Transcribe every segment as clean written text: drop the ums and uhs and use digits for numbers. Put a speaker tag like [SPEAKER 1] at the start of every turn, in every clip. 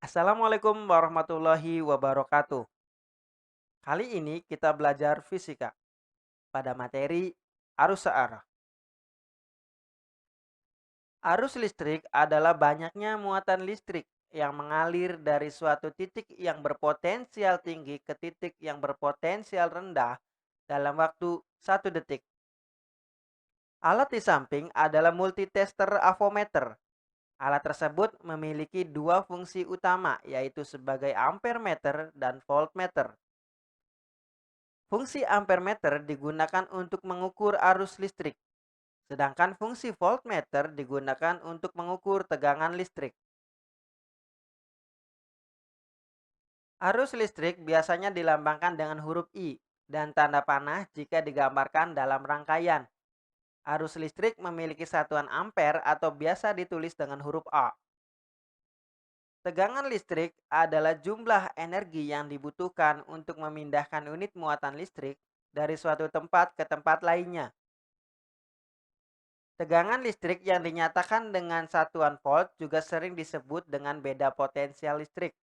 [SPEAKER 1] Assalamualaikum warahmatullahi wabarakatuh. Kali ini kita belajar fisika pada materi arus searah. Arus listrik adalah banyaknya muatan listrik yang mengalir dari suatu titik yang berpotensial tinggi ke titik yang berpotensial rendah dalam waktu 1 detik. Alat di samping adalah multitester avometer. Alat tersebut memiliki dua fungsi utama, yaitu sebagai ampere meter dan voltmeter. Fungsi ampermeter digunakan untuk mengukur arus listrik, sedangkan fungsi voltmeter digunakan untuk mengukur tegangan listrik. Arus listrik biasanya dilambangkan dengan huruf I dan tanda panah jika digambarkan dalam rangkaian. Arus listrik memiliki satuan ampere atau biasa ditulis dengan huruf A. Tegangan listrik adalah jumlah energi yang dibutuhkan untuk memindahkan unit muatan listrik dari suatu tempat ke tempat lainnya. Tegangan listrik yang dinyatakan dengan satuan volt juga sering disebut dengan beda potensial listrik.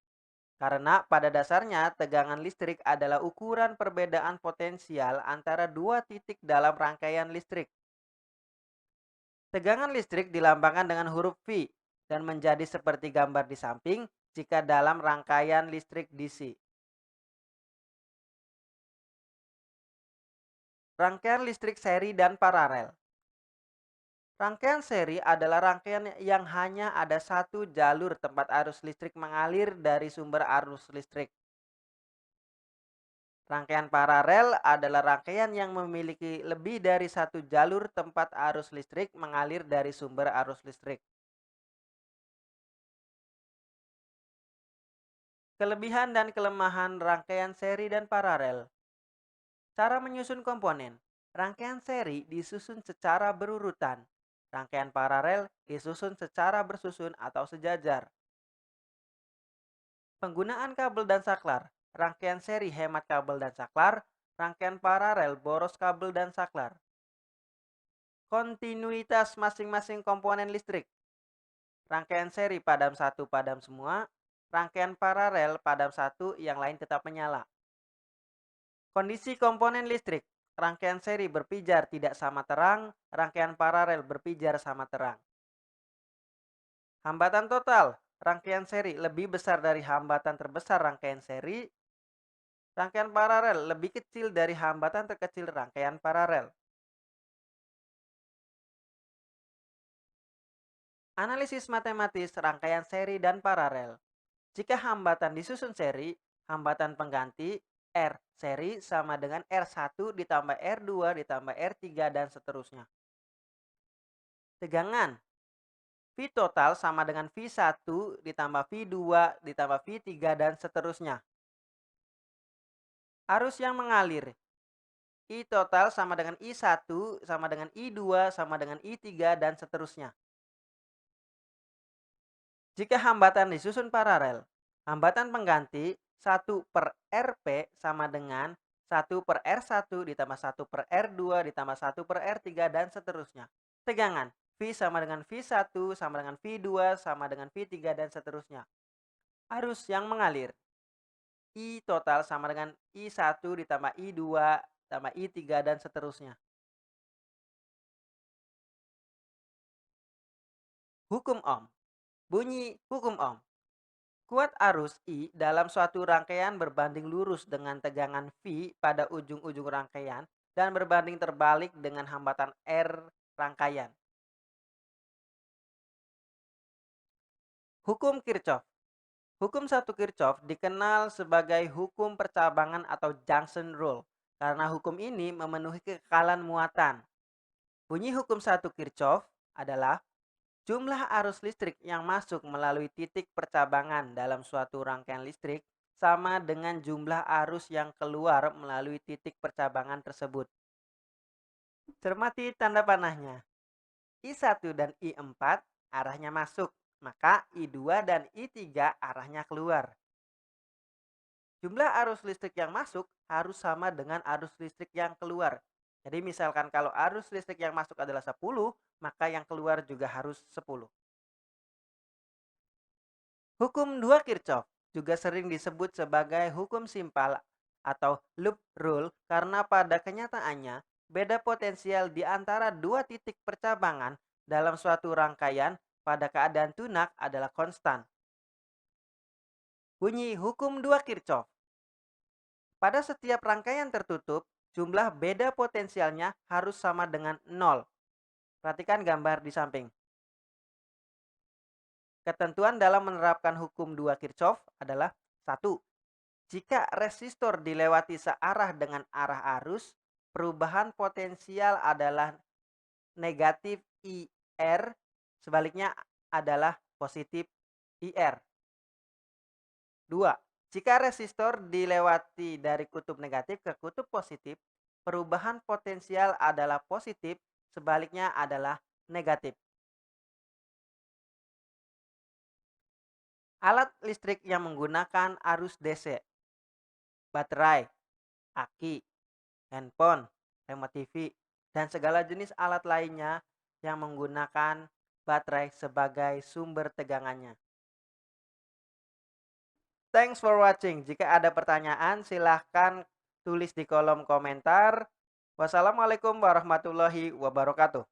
[SPEAKER 1] Karena pada dasarnya tegangan listrik adalah ukuran perbedaan potensial antara dua titik dalam rangkaian listrik. Tegangan listrik dilambangkan dengan huruf V dan menjadi seperti gambar di samping jika dalam rangkaian listrik DC. Rangkaian listrik seri dan paralel. Rangkaian seri adalah rangkaian yang hanya ada satu jalur tempat arus listrik mengalir dari sumber arus listrik. Rangkaian paralel adalah rangkaian yang memiliki lebih dari satu jalur tempat arus listrik mengalir dari sumber arus listrik. Kelebihan dan kelemahan rangkaian seri dan paralel. Cara menyusun komponen. Rangkaian seri disusun secara berurutan. Rangkaian paralel disusun secara bersusun atau sejajar. Penggunaan kabel dan saklar. Rangkaian seri hemat kabel dan saklar. Rangkaian paralel boros kabel dan saklar. Kontinuitas masing-masing komponen listrik. Rangkaian seri padam satu padam semua. Rangkaian paralel padam satu, yang lain tetap menyala. Kondisi komponen listrik. Rangkaian seri berpijar tidak sama terang. Rangkaian paralel berpijar sama terang. Hambatan total. Rangkaian seri lebih besar dari hambatan terbesar rangkaian seri. Rangkaian paralel lebih kecil dari hambatan terkecil rangkaian paralel. Analisis matematis rangkaian seri dan paralel. Jika hambatan disusun seri, hambatan pengganti R seri sama dengan R1 ditambah R2 ditambah R3 dan seterusnya. Tegangan V total sama dengan V1 ditambah V2 ditambah V3 dan seterusnya. Arus yang mengalir. I total sama dengan I1 sama dengan I2 sama dengan I3 dan seterusnya. Jika hambatan disusun paralel, hambatan pengganti 1/Rp sama dengan 1/R1 ditambah 1/R2 ditambah 1/R3 dan seterusnya. Tegangan V sama dengan V1 sama dengan V2 sama dengan V3 dan seterusnya. Arus yang mengalir. I total sama dengan I1 ditambah I2 ditambah I3 dan seterusnya. Hukum Ohm. Bunyi hukum Ohm. Kuat arus I dalam suatu rangkaian berbanding lurus dengan tegangan V pada ujung-ujung rangkaian dan berbanding terbalik dengan hambatan R rangkaian. Hukum Kirchhoff. Hukum satu Kirchhoff dikenal sebagai hukum percabangan atau junction rule karena hukum ini memenuhi kekekalan muatan. Bunyi hukum satu Kirchhoff adalah jumlah arus listrik yang masuk melalui titik percabangan dalam suatu rangkaian listrik sama dengan jumlah arus yang keluar melalui titik percabangan tersebut. Cermati tanda panahnya. I1 dan I4 arahnya masuk, maka I2 dan I3 arahnya keluar. Jumlah arus listrik yang masuk harus sama dengan arus listrik yang keluar. Jadi misalkan kalau arus listrik yang masuk adalah 10, maka yang keluar juga harus 10. Hukum dua Kirchhoff juga sering disebut sebagai hukum simpel atau loop rule karena pada kenyataannya beda potensial di antara dua titik percabangan dalam suatu rangkaian pada keadaan tunak adalah konstan. Bunyi hukum dua Kirchhoff. Pada setiap rangkaian tertutup, jumlah beda potensialnya harus sama dengan nol. Perhatikan gambar di samping. Ketentuan dalam menerapkan hukum dua Kirchhoff adalah: 1. Jika resistor dilewati searah dengan arah arus, perubahan potensial adalah negatif IR, sebaliknya adalah positif IR. 2. Jika resistor dilewati dari kutub negatif ke kutub positif, perubahan potensial adalah positif, sebaliknya adalah negatif. Alat listrik yang menggunakan arus DC, baterai, aki, handphone, remote TV, dan segala jenis alat lainnya yang menggunakan baterai sebagai sumber tegangannya. Thanks for watching. Jika ada pertanyaan, silahkan tulis di kolom komentar. Wassalamualaikum warahmatullahi wabarakatuh.